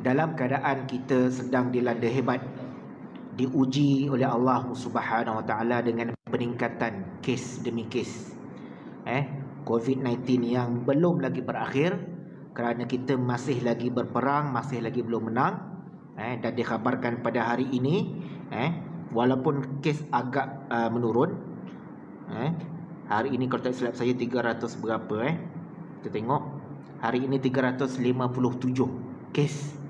dalam keadaan kita sedang dilanda hebat, diuji oleh Allah Subhanahu Wa Taala dengan peningkatan kes demi kes, COVID-19 yang belum lagi berakhir, kerana kita masih lagi berperang, masih lagi belum menang, dan dikhabarkan pada hari ini, walaupun kes agak menurun, hari ini kalau tak silap saya 300 berapa, kita tengok hari ini 357 kes.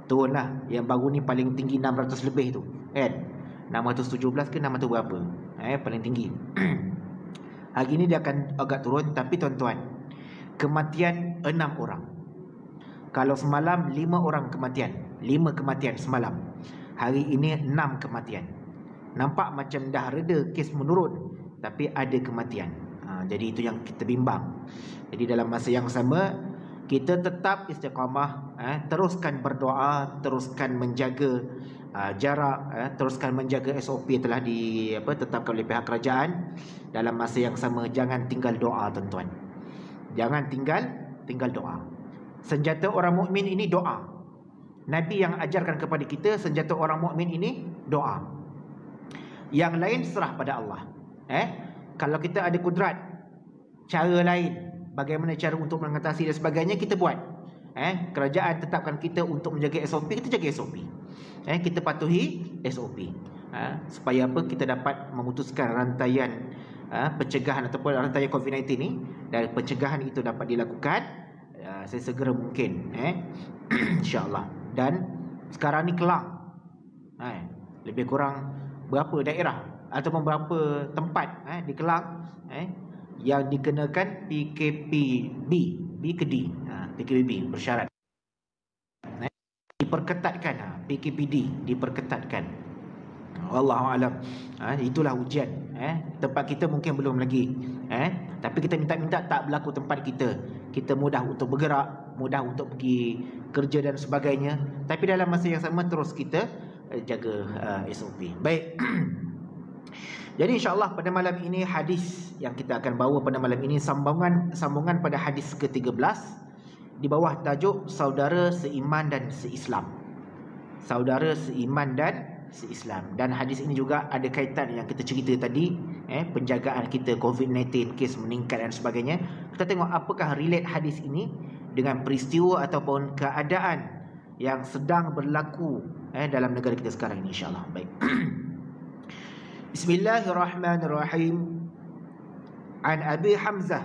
Turunlah, yang baru ni paling tinggi 600 lebih tu, kan? 617 ke 600 berapa, paling tinggi. Hari ini dia akan agak turun. Tapi tuan-tuan, kematian 6 orang. Kalau semalam 5 orang kematian, 5 kematian semalam, hari ini 6 kematian. Nampak macam dah reda, kes menurun, tapi ada kematian. Jadi itu yang kita bimbang. Jadi dalam masa yang sama, kita tetap istiqamah, teruskan berdoa, teruskan menjaga jarak, teruskan menjaga SOP yang telah ditetapkan oleh pihak kerajaan. Dalam masa yang sama, jangan tinggal doa, tuan-tuan. Jangan tinggal doa. Senjata orang mukmin ini doa. Nabi yang ajarkan kepada kita, senjata orang mukmin ini doa. Yang lain serah pada Allah. Kalau kita ada kudrat, cara lain, bagaimana cara untuk mengatasi dan sebagainya, kita buat. Kerajaan tetapkan kita untuk menjaga SOP, kita jaga SOP. Kita patuhi SOP. Supaya apa? Kita dapat memutuskan rantaian pencegahan ataupun rantaian COVID-19 ni, dan pencegahan itu dapat dilakukan sesegera mungkin, insya-Allah. Dan sekarang ni Kelang, lebih kurang berapa daerah ataupun berapa tempat di Kelang yang dikenakan PKPB, B ke D, PKPB bersyarat, diperketatkan, PKPD diperketatkan. Wallahualam. Itulah ujian. Tempat kita mungkin belum lagi, tapi kita minta tak berlaku tempat kita. Kita mudah untuk bergerak, mudah untuk pergi kerja dan sebagainya, tapi dalam masa yang sama terus kita jaga SOP. Baik. Jadi insya-Allah pada malam ini hadis yang kita akan bawa pada malam ini sambungan pada hadis ke-13 di bawah tajuk saudara seiman dan seislam. Saudara seiman dan seislam. Dan hadis ini juga ada kaitan yang kita cerita tadi, penjagaan kita COVID-19, kes meningkat dan sebagainya. Kita tengok apakah relate hadis ini dengan peristiwa ataupun keadaan yang sedang berlaku dalam negara kita sekarang ini, insya-Allah. Baik. Bismillahirrahmanirrahim. An Abi Hamzah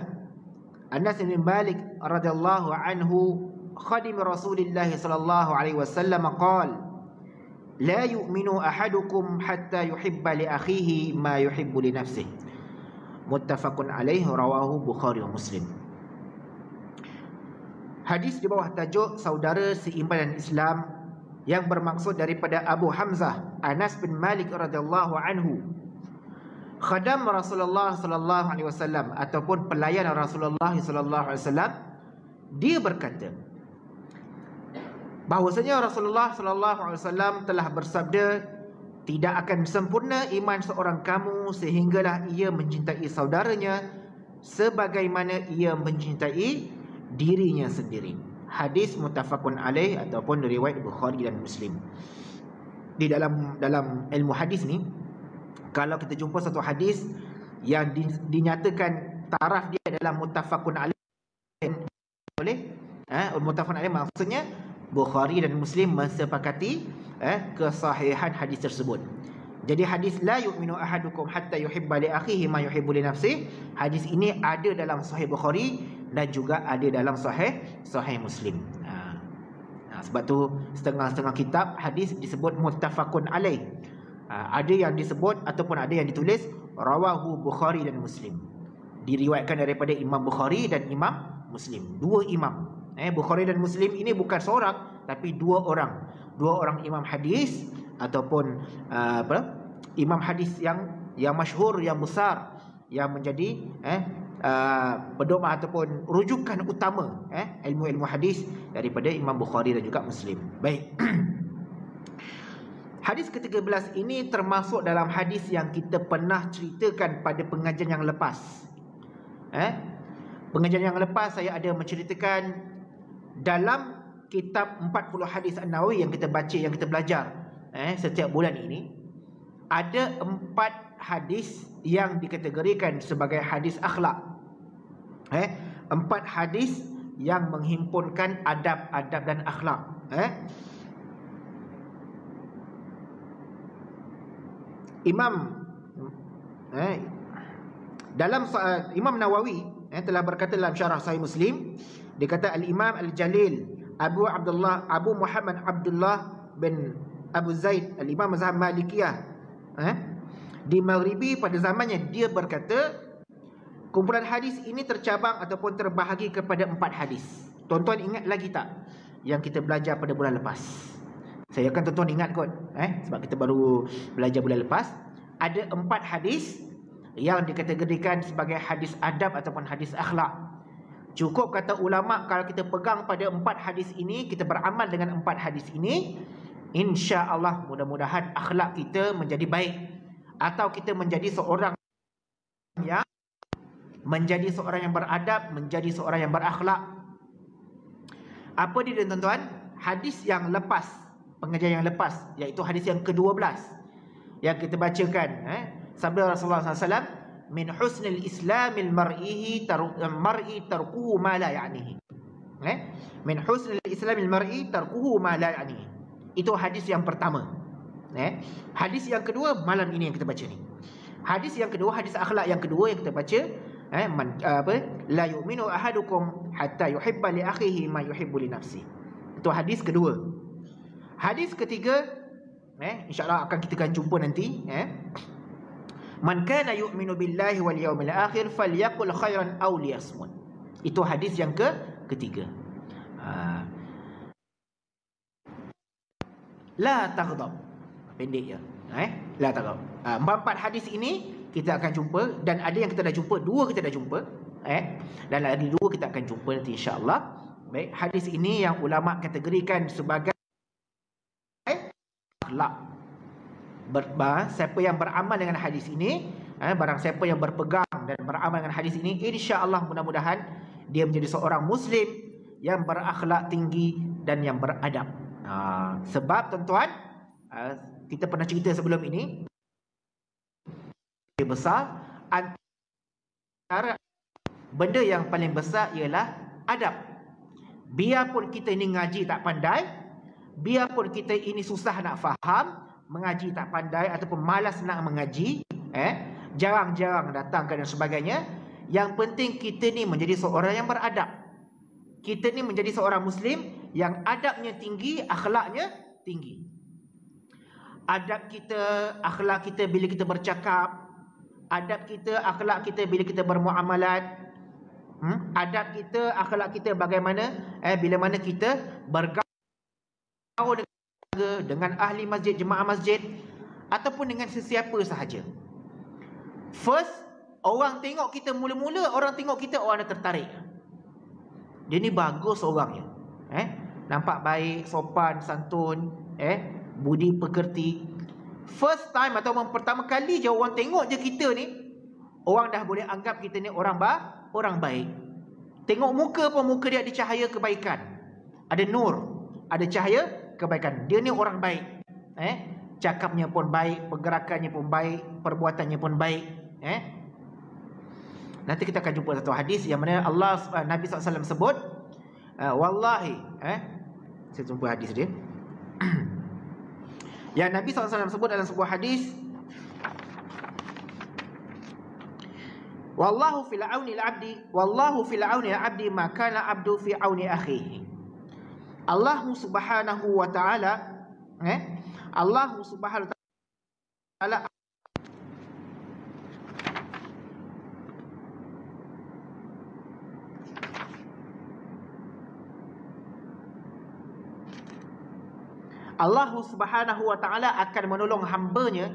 Anas bin Malik radhiyallahu anhu khadim Rasulullah sallallahu alaihi wasallam qala la yu'minu ahadukum hatta yuhibba li akhihi ma yuhibbu li nafsihi. Muttafaqun alaihi, rawahu Bukhari wa Muslim. Hadis di bawah tajuk saudara seiman dan Islam, yang bermaksud daripada Abu Hamzah Anas bin Malik radhiyallahu anhu, khadam Rasulullah sallallahu alaihi wasallam ataupun pelayan Rasulullah sallallahu alaihi wasallam. Dia berkata bahwasanya Rasulullah sallallahu alaihi wasallam telah bersabda, tidak akan sempurna iman seorang kamu sehinggalah ia mencintai saudaranya sebagaimana ia mencintai dirinya sendiri. Hadis muttafaqun alaih ataupun riwayat Bukhari dan Muslim. Di dalam ilmu hadis ni, kalau kita jumpa satu hadis yang dinyatakan taraf dia adalah muttafaqun alaih, boleh muttafaqun alaih maksudnya Bukhari dan Muslim mensepakati kesahihan hadis tersebut. Jadi hadis la yu'minu ahadukum hatta yuhibba li akhihi ma yuhibbu li nafsihi, hadis ini ada dalam sahih Bukhari dan juga ada dalam sahih Muslim. Sebab tu setengah-setengah kitab hadis disebut muttafaqun alaih. Ada yang disebut ataupun ada yang ditulis rawahu Bukhari dan Muslim, diriwayatkan daripada Imam Bukhari dan Imam Muslim, dua imam. Bukhari dan Muslim ini bukan seorang tapi dua orang imam hadis ataupun imam hadis yang masyhur, yang besar, yang menjadi pedoman ataupun rujukan utama ilmu-ilmu hadis daripada Imam Bukhari dan juga Muslim. Baik. Hadis ke-13 ini termasuk dalam hadis yang kita pernah ceritakan pada pengajian yang lepas. Pengajian yang lepas saya ada menceritakan dalam kitab 40 hadis An-Nawawi yang kita baca, yang kita belajar setiap bulan ini, ada 4 hadis yang dikategorikan sebagai hadis akhlak. 4 hadis yang menghimpunkan adab-adab dan akhlak. Imam Nawawi telah berkata dalam syarah Sahih Muslim, dia kata Al-Imam Al-Jalil Abu Muhammad Abdullah bin Abu Zaid, Al-Imam mazhab Malikiyah, di Maghribi pada zamannya, dia berkata kumpulan hadis ini tercabang ataupun terbahagi kepada 4 hadis. Tuan-tuan ingat lagi tak yang kita belajar pada bulan lepas? Saya akan tuan-tuan ingat kot, sebab kita baru belajar bulan lepas. Ada 4 hadis yang dikategorikan sebagai hadis adab ataupun hadis akhlak. Cukup kata ulama, kalau kita pegang pada 4 hadis ini, kita beramal dengan 4 hadis ini, insya-Allah mudah-mudahan akhlak kita menjadi baik, atau kita menjadi seorang yang beradab, menjadi seorang yang berakhlak. Apa dia tuan-tuan? Hadis yang lepas, pengajian yang lepas, iaitu hadis yang ke-12 yang kita bacakan, sabda Rasulullah SAW, min husnil islamil mar'i tarkuhu ma la ya'nihi. Min husnil islamil mar'i tarkuhu ma la ya'nihi. Itu hadis yang pertama. Hadis yang kedua malam ini yang kita baca ni. Hadis yang kedua, hadis akhlak yang kedua yang kita baca, la yu'minu ahadukum hatta yuhibba li akhihi ma yuhibbu li nafsi. Itu hadis kedua. Hadis ketiga, insya-Allah akan kita akan jumpa nanti, man kana yu'minu billahi wal yawmil akhir falyaqul khairan aw liyasmut. Itu hadis yang ketiga. La taghdab, pendek je, la taghdab. 4 hadis ini kita akan jumpa, dan ada yang kita dah jumpa, 2 kita dah jumpa, dan lagi 2 kita akan jumpa nanti insya-Allah. Baik, hadis ini yang ulama kategorikan sebagai akhlak. Siapa yang beramal dengan hadis ini, barang siapa yang berpegang dan beramal dengan hadis ini, insya-Allah mudah-mudahan dia menjadi seorang muslim yang berakhlak tinggi dan yang beradab. Sebab tuan-tuan, kita pernah cerita sebelum ini, besar antara benda yang paling besar ialah adab. Biarpun kita ini ngaji tak pandai, biarpun kita ini susah nak faham, mengaji tak pandai ataupun malas nak mengaji, jarang-jarang datang dan sebagainya, yang penting kita ni menjadi seorang yang beradab. Kita ni menjadi seorang muslim yang adabnya tinggi, akhlaknya tinggi. Adab kita, akhlak kita bila kita bercakap, adab kita, akhlak kita bila kita bermuamalat, adab kita, akhlak kita bagaimana bila mana kita bergaul dengan ahli masjid, jemaah masjid, ataupun dengan sesiapa sahaja. First, orang tengok kita mula-mula, orang tengok kita, orang dah tertarik. Dia ni bagus orangnya, nampak baik, sopan, santun, budi pekerti. First time ataupun pertama kali je orang tengok je kita ni, orang dah boleh anggap kita ni orang baik. Tengok muka pun, muka dia ada cahaya kebaikan, ada nur, ada cahaya kebaikan. Dia ni orang baik, cakapnya pun baik, pergerakannya pun baik, perbuatannya pun baik. Nanti kita akan jumpa satu hadis yang mana Nabi SAW sebut, wallahi, saya jumpa hadis dia. Yang Nabi SAW sebut dalam sebuah hadis, wallahu fil auni al-abdi ma kana abdu fi auni akhihi. Allah Subhanahu wa taala, Allah Subhanahu wa taala Allah Subhanahu wa taala akan menolong hambanya,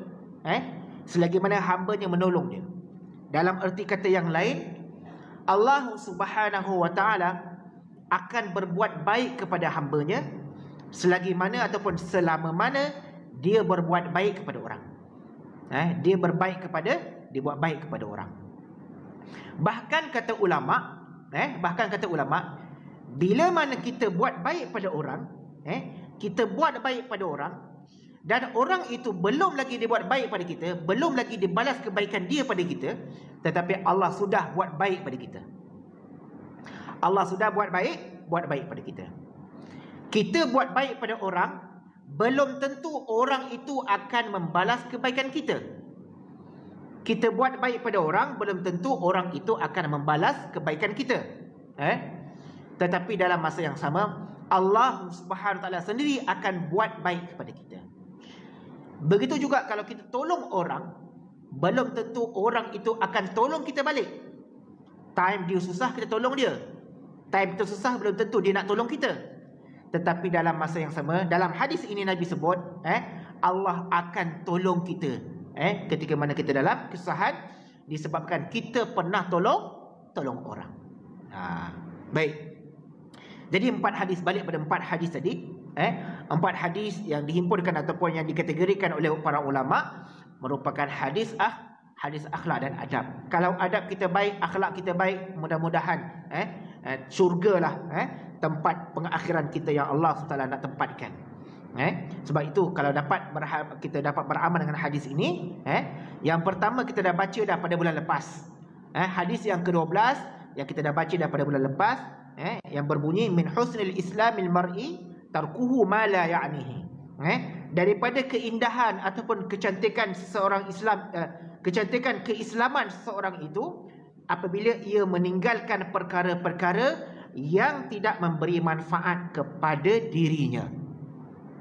selagi mana hambanya menolong dia. Dalam erti kata yang lain, Allah Subhanahu wa taala akan berbuat baik kepada hambanya selagi mana ataupun selama mana dia berbuat baik kepada orang. Dia buat baik kepada orang. Bahkan kata ulama, Bila mana kita buat baik pada orang, kita buat baik pada orang, dan orang itu belum lagi dibuat baik pada kita, belum lagi dibalas kebaikan dia pada kita, tetapi Allah sudah buat baik pada kita. Allah sudah buat baik pada kita. Kita buat baik pada orang, belum tentu orang itu akan membalas kebaikan kita. Kita buat baik pada orang, belum tentu orang itu akan membalas kebaikan kita. Tetapi dalam masa yang sama, Allah Subhanahu Wa Taala sendiri akan buat baik kepada kita. Begitu juga kalau kita tolong orang, belum tentu orang itu akan tolong kita balik. Time dia susah, kita tolong dia. Time kita susah, belum tentu dia nak tolong kita. Tetapi dalam masa yang sama, dalam hadis ini Nabi sebut, Allah akan tolong kita ketika mana kita dalam kesusahan, disebabkan kita pernah tolong orang. Baik. Jadi 4 hadis, balik pada 4 hadis tadi, 4 hadis yang dihimpunkan ataupun yang dikategorikan oleh para ulama merupakan hadis akhlak dan adab. Kalau adab kita baik, akhlak kita baik, mudah-mudahan syurgalah tempat pengakhiran kita yang Allah SWT nak tempatkan. Sebab itu kalau kita dapat beramal dengan hadis ini, yang pertama kita dah baca dah pada bulan lepas. Hadis yang ke-12 yang kita dah baca dah pada bulan lepas, yang berbunyi min husnil islamil mar'i tarkuhu ma la ya'nihi. Daripada keindahan ataupun kecantikan seseorang Islam, kecantikan keislaman seseorang itu apabila ia meninggalkan perkara-perkara yang tidak memberi manfaat kepada dirinya.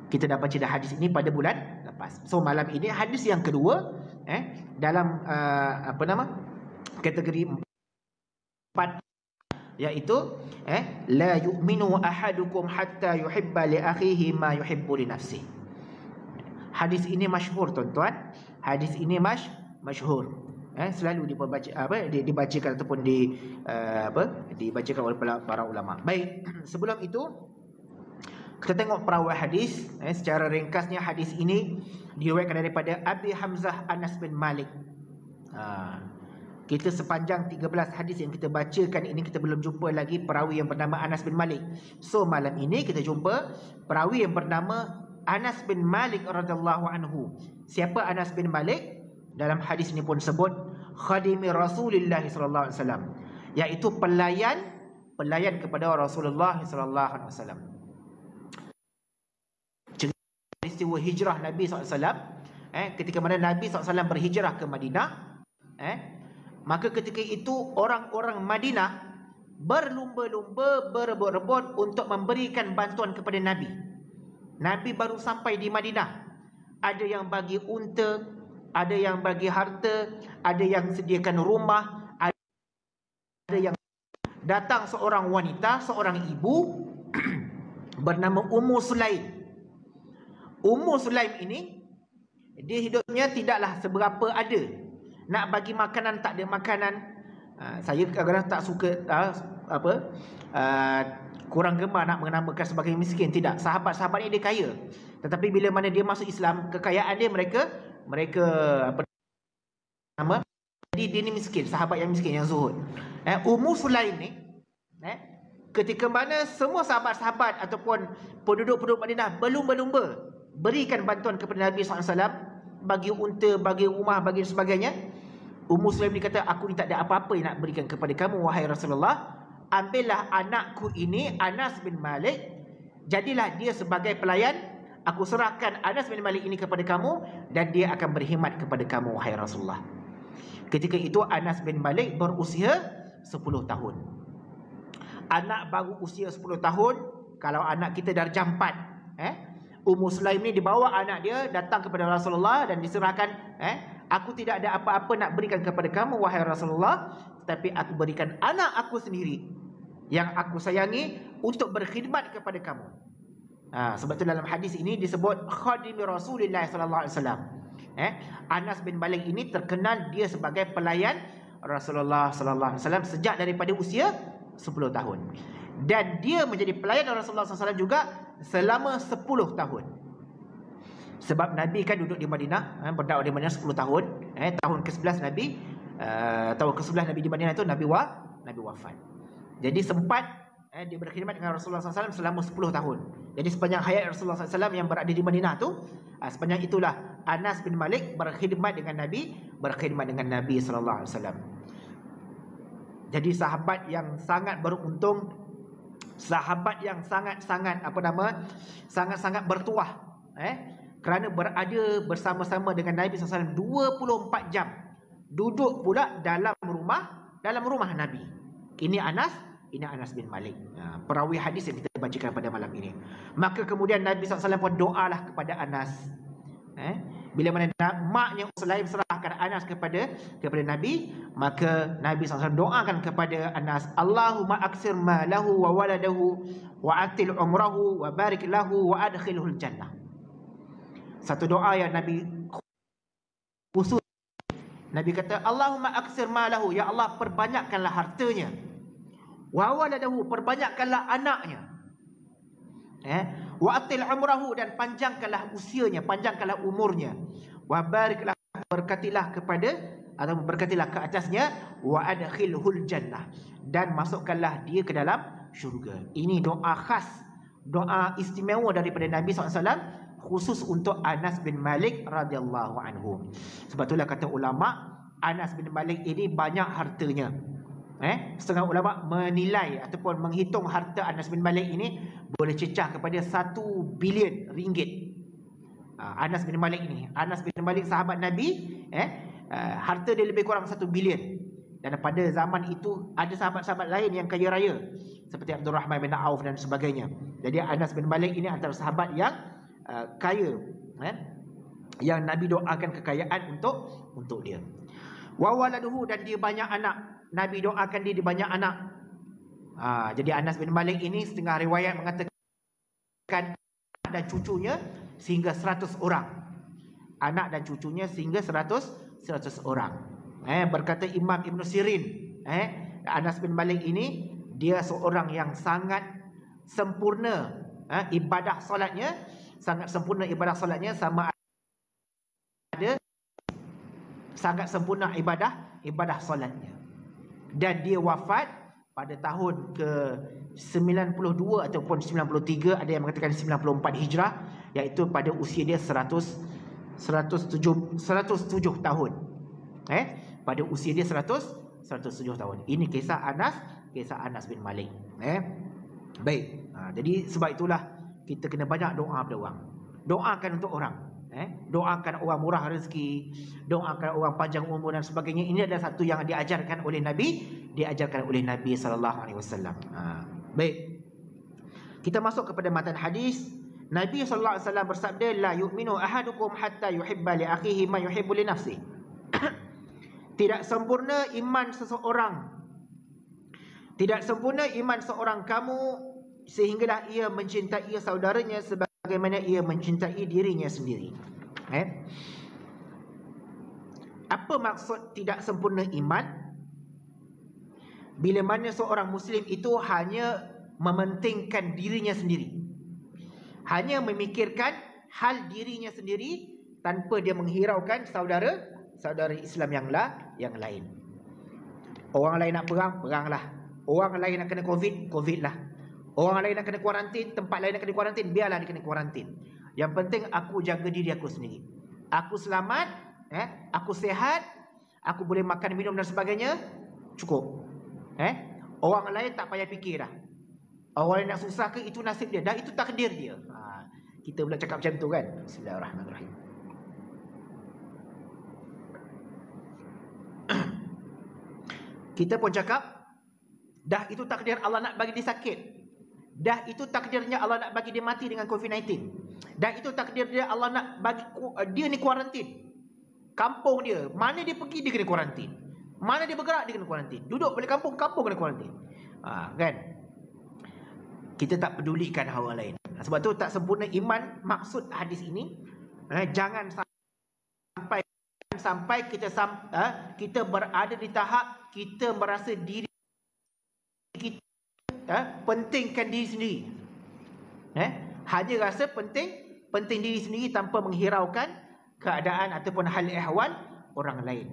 Kita dah baca dah hadis ini pada bulan lepas. So malam ini hadis yang kedua dalam kategori 4, iaitu la yu'minu ahadukum hatta yuhibba li akhihi ma yuhibbu li nafsihi. Hadis ini masyhur tuan-tuan. Hadis ini masyhur. Selalu dibacakan ataupun dibacakan oleh para ulama. Baik, sebelum itu kita tengok perawi hadis. Secara ringkasnya hadis ini diriwayatkan daripada Abi Hamzah Anas bin Malik. Kita sepanjang 13 hadis yang kita bacakan ini, kita belum jumpa lagi perawi yang bernama Anas bin Malik. So malam ini kita jumpa perawi yang bernama Anas bin Malik radhiyallahu anhu. Siapa Anas bin Malik? Dalam hadis ini pun sebut khadimi Rasulullah sallallahu alaihi wasallam, iaitu pelayan kepada Rasulullah sallallahu alaihi wasallam. Peristiwa hijrah Nabi sallallahu alaihi wasallam, ketika mana Nabi sallallahu alaihi wasallam berhijrah ke Madinah, maka ketika itu orang-orang Madinah berlumba-lumba, berebut-rebut untuk memberikan bantuan kepada Nabi. Nabi baru sampai di Madinah. Ada yang bagi unta, ada yang bagi harta, ada yang sediakan rumah, ada yang datang seorang wanita, seorang ibu bernama Ummu Sulaim. Ummu Sulaim ini, dia hidupnya tidaklah seberapa ada. Nak bagi makanan tak ada makanan. Saya kadang-kadang tak suka kurang gemar nak menamakan sebagai miskin. Tidak, sahabat-sahabat ni dia kaya. Tetapi bila mana dia masuk Islam, kekayaan dia mereka jadi dia ni miskin, sahabat yang miskin, yang zuhud. Ummu Sulaim ni, ketika mana semua sahabat-sahabat ataupun penduduk-penduduk Madinah berlumba-lumba berikan bantuan kepada Nabi SAW, bagi unta, bagi rumah, bagi sebagainya, Ummu Sulaim ni kata, aku ni tak ada apa-apa yang nak berikan kepada kamu, wahai Rasulullah. Ambillah anakku ini, Anas bin Malik, jadilah dia sebagai pelayan. Aku serahkan Anas bin Malik ini kepada kamu, dan dia akan berkhidmat kepada kamu, wahai Rasulullah. Ketika itu Anas bin Malik berusia 10 tahun. Anak baru usia 10 tahun, kalau anak kita darjah 4, Ummu Sulaim ni dibawa anak dia datang kepada Rasulullah dan diserahkan, aku tidak ada apa-apa nak berikan kepada kamu, wahai Rasulullah, tetapi aku berikan anak aku sendiri yang aku sayangi untuk berkhidmat kepada kamu. Sebab itu dalam hadis ini disebut khadimi Rasulullah sallallahu alaihi wasallam. Anas bin Malik ini terkenal dia sebagai pelayan Rasulullah sallallahu alaihi wasallam sejak daripada usia 10 tahun. Dan dia menjadi pelayan Rasulullah sallallahu alaihi wasallam juga selama 10 tahun. Sebab Nabi kan duduk di Madinah, berdakwah di Madinah 10 tahun. Tahun ke-11 Nabi, tahun ke-11 Nabi di Madinah itu Nabi wafat. Jadi sempat Dia berkhidmat dengan Rasulullah SAW selama 10 tahun. Jadi sepanjang hayat Rasulullah SAW yang berada di Madinah tu, sepanjang itulah Anas bin Malik berkhidmat dengan Nabi sallallahu alaihi wasallam. Jadi sahabat yang sangat beruntung, sahabat yang sangat-sangat sangat-sangat bertuah, kerana berada bersama-sama dengan Nabi SAW 24 jam. Duduk pula dalam rumah Nabi. Ini Anas bin Malik, perawi hadis yang kita bacakan pada malam ini. Maka kemudian Nabi SAW pun doalah kepada Anas. Bila mana maknya Sulaim serahkan Anas kepada Nabi, maka Nabi SAW doakan kepada Anas, Allahumma aksir malahu wa waladahu wa atil umrahu wa barik lahu wa adkhilhul jannah. Satu doa yang Nabi khusus. Nabi kata, Allahumma aksir malahu, ya Allah perbanyakkanlah hartanya, wa waladahu, perbanyakkanlah anaknya, wa atil umrahu, dan panjangkanlah usianya, panjangkanlah umurnya, wa bariklah, berkatilah kepada atau berkatilah ke atasnya, wa adkhilhul jannah, dan masukkanlah dia ke dalam syurga. Ini doa khas, doa istimewa daripada Nabi SAW khusus untuk Anas bin Malik radhiyallahu anhu. Sebab itulah kata ulama, Anas bin Malik ini banyak hartanya. Setengah ulama menilai ataupun menghitung harta Anas bin Malik ini boleh cecah kepada 1 bilion ringgit. Anas bin Malik ini, Anas bin Malik sahabat Nabi, harta dia lebih kurang 1 bilion. Dan pada zaman itu ada sahabat-sahabat lain yang kaya raya seperti Abdul Rahman bin Auf dan sebagainya. Jadi Anas bin Malik ini antara sahabat yang kaya, yang Nabi doakan kekayaan untuk dia. Wa waladuhu, dan dia banyak anak. Nabi doakan dia banyak anak. Jadi Anas bin Malik ini setengah riwayat mengatakan anak dan cucunya sehingga 100 orang. Anak dan cucunya sehingga 100 orang. Berkata Imam Ibn Sirin, Anas bin Malik ini dia seorang yang sangat sempurna ibadah solatnya, sangat sempurna ibadah solatnya, sama ada sangat sempurna ibadah solatnya. Dan dia wafat pada tahun ke-92 ataupun 93, ada yang mengatakan 94 Hijrah, iaitu pada usia dia 107 tahun. Pada usia dia 107 tahun. Ini kisah Anas bin Malik. Baik. Jadi sebab itulah kita kena banyak doa pada orang. Doakan untuk orang. Doakan orang murah rezeki, doakan orang panjang umur dan sebagainya. Ini adalah satu yang diajarkan oleh Nabi sallallahu alaihi wasallam. Baik. Kita masuk kepada matan hadis. Nabi sallallahu alaihi wasallam bersabda, la yu'minu ahadukum hatta yuhibba li akhihi ma yuhibbu li nafsihi. Tidak sempurna iman seseorang. Tidak sempurna iman seorang kamu sehinggalah ia mencintai saudaranya sebagaimana ia mencintai dirinya sendiri. Apa maksud tidak sempurna iman? Bila mana seorang Muslim itu hanya mementingkan dirinya sendiri, hanya memikirkan hal dirinya sendiri tanpa dia menghiraukan saudara Islam yang lain. Orang lain nak perang, peranglah. Orang lain nak kena COVID lah. Orang lain nak kena kuarantin, tempat lain nak kena kuarantin, biarlah dia kena kuarantin. Yang penting aku jaga diri aku sendiri. Aku selamat, aku sihat, aku boleh makan, minum dan sebagainya, cukup. Orang lain tak payah fikir dah. Orang lain nak susah ke, itu nasib dia, dah itu takdir dia. Kita pula cakap macam tu kan. Bismillahirrahmanirrahim. Kita pun cakap, dah itu takdir Allah nak bagi dia sakit. Dah itu takdirnya Allah nak bagi dia mati dengan COVID-19. Dah itu takdir dia Allah nak bagi dia ni kuarantin. Kampung dia, mana dia pergi dia kena kuarantin. Mana dia bergerak dia kena kuarantin. Duduk balik kampung kena kuarantin. Kan? Kita tak pedulikan hal lain. Sebab tu tak sempurna iman maksud hadis ini. Jangan sampai kita berada di tahap kita merasa diri kita pentingkan diri sendiri. Hanya rasa penting diri sendiri tanpa menghiraukan keadaan ataupun hal ehwal orang lain.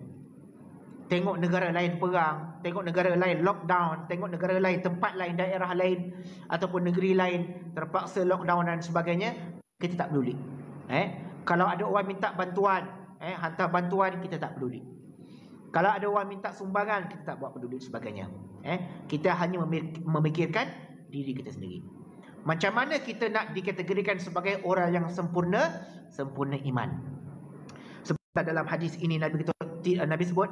tengok negara lain perang, tengok negara lain lockdown, tengok negara lain, tempat lain, daerah lain ataupun negeri lain terpaksa lockdown dan sebagainya, kita tak peduli. Kalau ada orang minta bantuan, hantar bantuan, kita tak peduli. Kalau ada orang minta sumbangan, kita tak buat peduli sebagainya. Kita hanya memikirkan diri kita sendiri. Macam mana kita nak dikategorikan sebagai orang yang sempurna iman? Sebab dalam hadis ini Nabi sebut,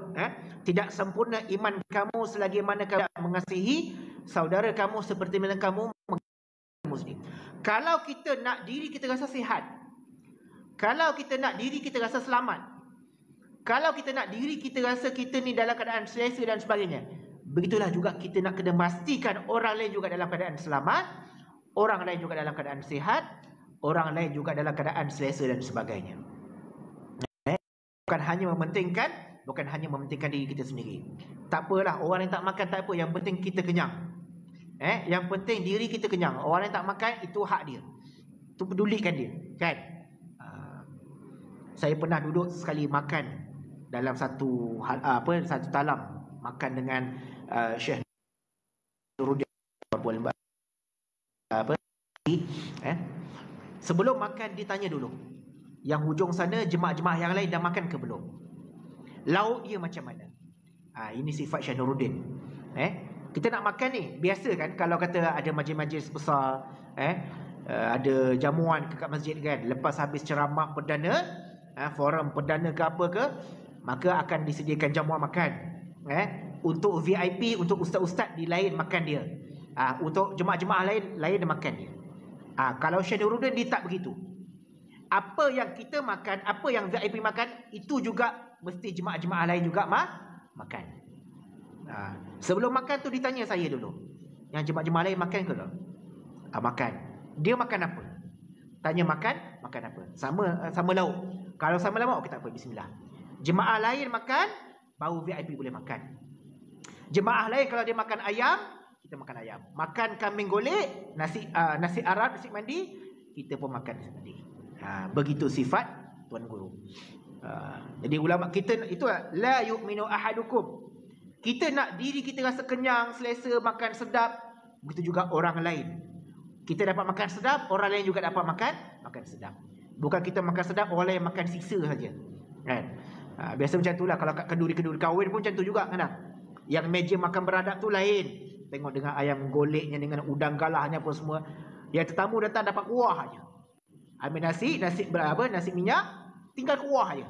tidak sempurna iman kamu selagi mana kamu mengasihi saudara kamu seperti mana kamu mengasihi sendiri. Kalau kita nak diri kita rasa sihat, kalau kita nak diri kita rasa selamat, kalau kita nak diri kita rasa kita ni dalam keadaan selesa dan sebagainya, begitulah juga kita nak kena pastikan orang lain juga dalam keadaan selamat, orang lain juga dalam keadaan sihat, orang lain juga dalam keadaan selesa dan sebagainya. Bukan hanya mementingkan diri kita sendiri. Tak apalah, orang yang tak makan tak apa, yang penting kita kenyang. Yang penting diri kita kenyang. Orang yang tak makan, itu hak dia. Itu pedulikan dia, kan? Saya pernah duduk sekali makan dalam satu talam, makan dengan Syekh Nuruddin sebelum makan ditanya dulu, yang hujung sana jemaah-jemaah yang lain dah makan ke belum? Lauk dia macam mana? Ini sifat Syekh Nuruddin. Kita nak makan ni, biasa kan kalau kata ada majlis-majlis besar, ada jamuan kat masjid kan, lepas habis ceramah perdana, forum perdana ke apa ke, maka akan disediakan jamuan makan. Untuk VIP, untuk ustaz-ustaz di lain makan dia. Untuk jemaah-jemaah lain dia makan dia. Kalau Syekh Nuruddin dia tak begitu. Apa yang kita makan, apa yang VIP makan, itu juga mesti jemaah-jemaah lain juga makan. Sebelum makan tu ditanya saya dulu, yang jemaah-jemaah lain makan ke tak? Makan. Dia makan apa? Tanya makan apa? Sama lauk. Kalau sama lauk, kita apa? Bismillah. Jemaah lain makan, baru VIP boleh makan. Jemaah lain kalau dia makan ayam, kita makan ayam. Makan kambing golek, nasi Arab, nasi mandi, kita pun makan nasi mandi. Begitu sifat Tuan Guru. Jadi ulama kita itu la yu'minu ahadukum. Kita nak diri kita rasa kenyang, selesa, makan sedap. Begitu juga orang lain. Kita dapat makan sedap, orang lain juga dapat makan sedap. Bukan kita makan sedap, orang lain makan sisa saja. Kan? Biasa macam itulah kalau kat kenduri-kenduri kahwin pun macam tu juga kan. Yang meja makan beradab tu lain. Tengok dengan ayam goleknya, dengan udang galahnya pun semua. Yang tetamu datang dapat kuah aja. Ambil nasi minyak, tinggal kuah aja.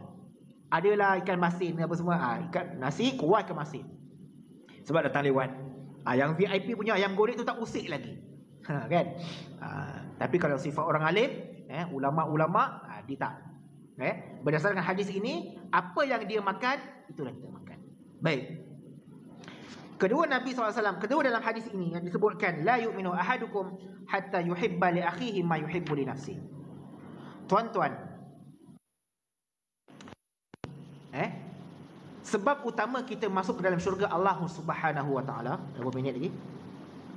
Adalah ikan masin apa semua. Nasi, kuah ikan masin. Sebab datang lewat. Yang VIP punya ayam goreng tu tak usik lagi. Kan? Tapi kalau sifat orang alim, ulama-ulama, dia tak. Berdasarkan hadis ini, apa yang dia makan, itulah kita makan. Baik. Kedua Nabi SAW, kedua dalam hadis ini yang disebutkan, la yu'minu ahadukum hatta yuhibba li akhihi ma yuhibbu li nafsi. Tuan-tuan, sebab utama kita masuk ke dalam syurga Allah Subhanahu wa taala, berapa minit lagi?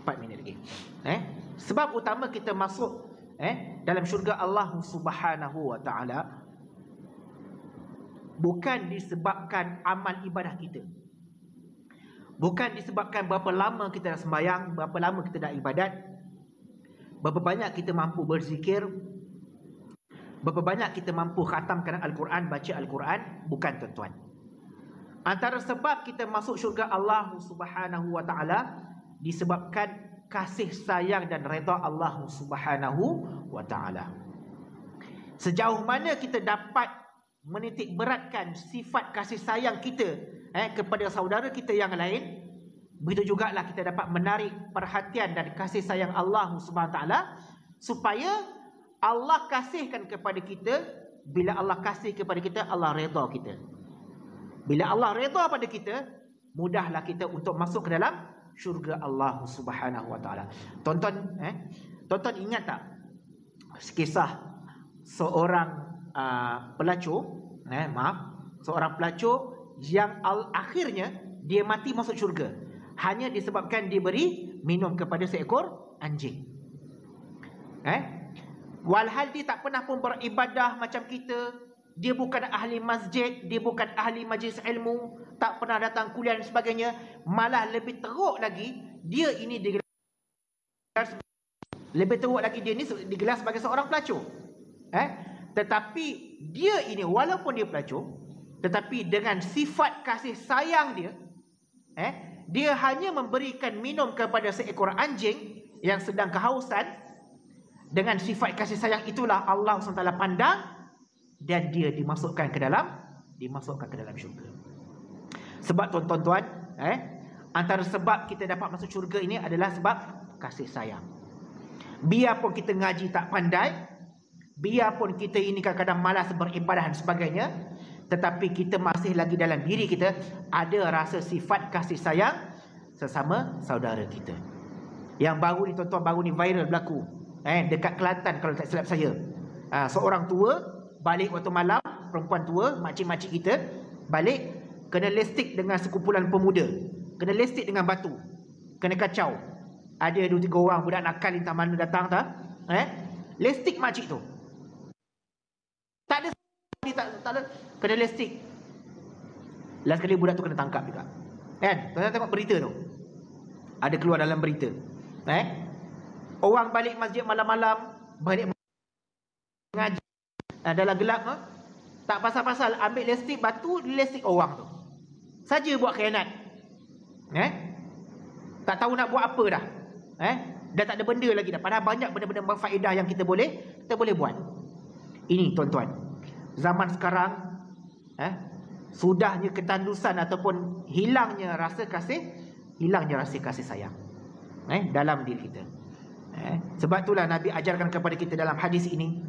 4 minit lagi. Sebab utama kita masuk dalam syurga Allah Subhanahu wa taala bukan disebabkan amal ibadah kita. Bukan disebabkan berapa lama kita dah sembahyang, berapa lama kita dah ibadat, berapa banyak kita mampu berzikir, berapa banyak kita mampu khatamkan Al-Quran, baca Al-Quran. Bukan, tuan-tuan. Antara sebab kita masuk syurga Allah Subhanahu wa taala disebabkan kasih sayang dan redha Allah Subhanahu wa taala. Sejauh mana kita dapat menitik beratkan sifat kasih sayang kita kepada saudara kita yang lain, begitu jugalah kita dapat menarik perhatian dan kasih sayang Allah Subhanahu wa taala, supaya Allah kasihkan kepada kita. Bila Allah kasih kepada kita, Allah redha kita. Bila Allah redha pada kita, mudahlah kita untuk masuk ke dalam syurga Allah Subhanahu wa taala. Tonton ingat tak kisah seorang pelacur, seorang pelacur yang akhirnya dia mati masuk syurga hanya disebabkan diberi minum kepada seekor anjing. Walhal dia tak pernah pun beribadah macam kita, dia bukan ahli masjid, dia bukan ahli majlis ilmu, tak pernah datang kuliah dan sebagainya, malah lebih teruk lagi, dia ini digelar, lebih teruk lagi dia ini digelar sebagai seorang pelacur. Tetapi dia ini walaupun dia pelacur, tetapi dengan sifat kasih sayang dia, dia hanya memberikan minum kepada seekor anjing yang sedang kehausan. Dengan sifat kasih sayang itulah Allah SWT pandang, dan dia dimasukkan ke dalam syurga. Sebab tuan-tuan, antara sebab kita dapat masuk syurga ini adalah sebab kasih sayang. Biarpun kita ngaji tak pandai, biarpun kita ini kadang-kadang malas beribadah dan sebagainya, tetapi kita masih lagi dalam diri kita ada rasa sifat kasih sayang sesama saudara kita. Yang baru ni tuan-tuan, baru ni viral berlaku dekat Kelantan kalau tak silap saya. Seorang tua balik waktu malam, perempuan tua, makcik-makcik kita balik, kena lestik dengan sekumpulan pemuda, kena lestik dengan batu, kena kacau. Ada 2-3 orang budak nakal entah mana datang tak, lestik makcik tu. Tak ada, kena lestik. Last kali budak tu kena tangkap juga. Tuan-tuan tengok berita tu, ada keluar dalam berita. Orang balik masjid malam-malam, balik mengaji dalam gelap, tak pasal-pasal ambil lestik batu, lestik orang tu saja buat khianat. Tak tahu nak buat apa dah. Dah tak ada benda lagi dah. Padahal banyak benda-benda berfaedah yang kita boleh buat. Ini tuan-tuan, zaman sekarang sudahnya ketandusan ataupun hilangnya rasa kasih sayang dalam diri kita. Sebab itulah Nabi ajarkan kepada kita dalam hadis ini,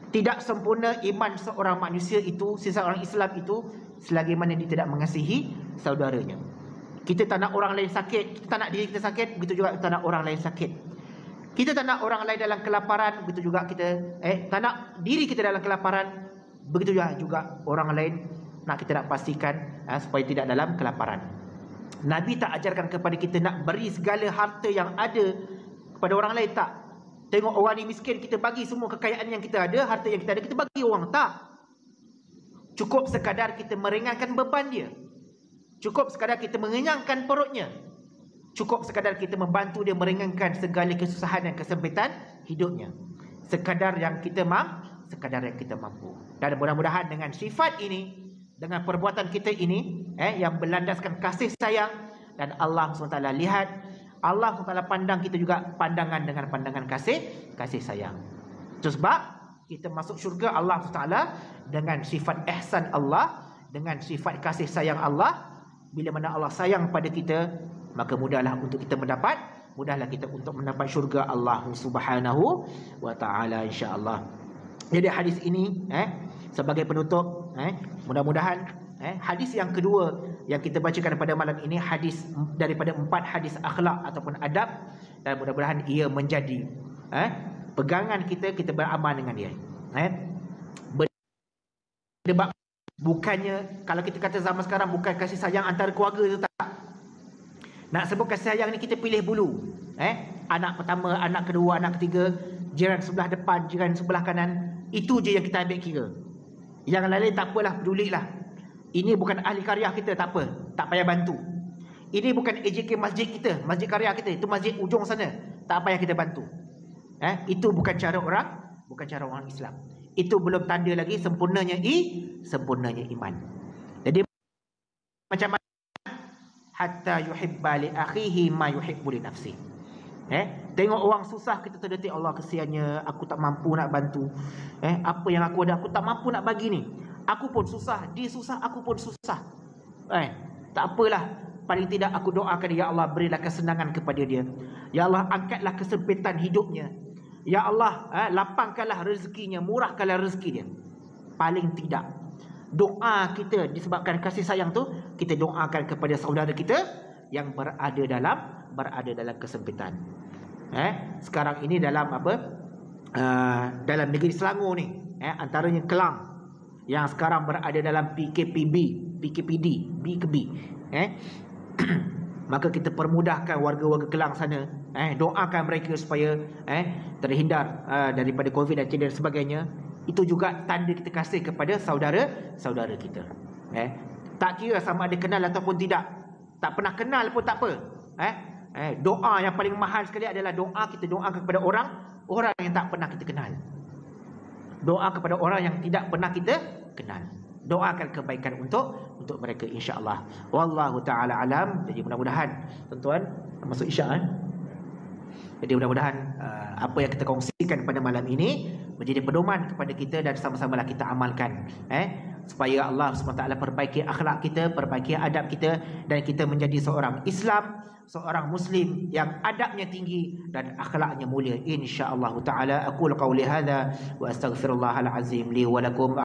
tidak sempurna iman seorang manusia itu, seorang Islam itu, selagi mana dia tidak mengasihi saudaranya. Kita tak nak orang lain sakit, kita tak nak diri kita sakit, begitu juga kita tak nak orang lain sakit. Kita tak nak orang lain dalam kelaparan, begitu juga kita tak nak diri kita dalam kelaparan, begitu juga orang lain kita nak pastikan supaya tidak dalam kelaparan. Nabi tak ajarkan kepada kita nak beri segala harta yang ada kepada orang lain, tak. Tengok orang ni miskin, kita bagi semua kekayaan yang kita ada, harta yang kita ada, kita bagi orang, tak. Cukup sekadar kita meringankan beban dia, cukup sekadar kita mengenyangkan perutnya, cukup sekadar kita membantu dia meringankan segala kesusahan dan kesempitan hidupnya, sekadar yang kita mampu. Dan mudah-mudahan dengan sifat ini, dengan perbuatan kita ini yang berlandaskan kasih sayang, dan Allah SWT lihat, Allah SWT pandang kita juga pandangan dengan pandangan kasih sayang. Itu sebab kita masuk syurga Allah SWT dengan sifat ihsan Allah, dengan sifat kasih sayang Allah. Bila mana Allah sayang pada kita, maka mudahlah untuk kita mendapat syurga Allah Subhanahu wa ta'ala, insya-Allah. Jadi hadis ini sebagai penutup, mudah-mudahan hadis yang kedua yang kita bacakan pada malam ini, hadis daripada 4 hadis akhlak ataupun adab, dan mudah-mudahan ia menjadi pegangan kita beramal dengan dia. Berdebat, bukannya kalau kita kata zaman sekarang bukan kasih sayang antara keluarga itu, tak. Nak sebut kasih sayang ni kita pilih bulu. Anak pertama, anak kedua, anak ketiga, jiran sebelah depan, jiran sebelah kanan, itu je yang kita ambil kira. Yang lain tak apalah, pedulilah. Ini bukan ahli karya kita, tak apa, tak payah bantu. Ini bukan AJK masjid kita, masjid karya kita, itu masjid ujung sana, tak payah kita bantu. Itu bukan cara orang Islam. Itu belum tanda lagi sempurnanya iman. Jadi macam mana hatta yuhibba li akhihi ma yuhibbu li nafsi. Tengok orang susah, kita terdetik, Allah kesiannya, aku tak mampu nak bantu. Apa yang aku ada, aku tak mampu nak bagi ni. Aku pun susah, dia susah, aku pun susah. Tak apalah, paling tidak aku doakan, ya Allah berilah kesenangan kepada dia. Ya Allah angkatlah kesempitan hidupnya. Ya Allah lapangkanlah rezekinya, murahkanlah rezeki dia. Paling tidak doa kita disebabkan kasih sayang tu, kita doakan kepada saudara kita yang berada dalam kesempitan. Sekarang ini dalam dalam negeri Selangor ni, antaranya Kelang yang sekarang berada dalam PKPD, B ke B. Maka kita permudahkan warga-warga Kelang sana, doakan mereka supaya terhindar daripada COVID dan sebagainya. Itu juga tanda kita kasih kepada saudara-saudara kita. Tak kira sama ada kenal ataupun tidak. Tak pernah kenal pun tak apa. Doa yang paling mahal sekali adalah doa kita doakan kepada orang yang tak pernah kita kenal. Doa kepada orang yang tidak pernah kita kenal. Doakan kebaikan untuk mereka, insya-Allah. Wallahu taala alam. Jadi mudah-mudahan tuan-tuan masuk isyak. Jadi mudah-mudahan apa yang kita kongsikan pada malam ini menjadi pedoman kepada kita dan sama-samalah kita amalkan. Supaya Allah SWT perbaiki akhlak kita, perbaiki adab kita, dan kita menjadi seorang Islam, seorang Muslim yang adabnya tinggi dan akhlaknya mulia, insya-Allah taala. Aqul qawli hadza wa astaghfirullahal azim li wa lakum.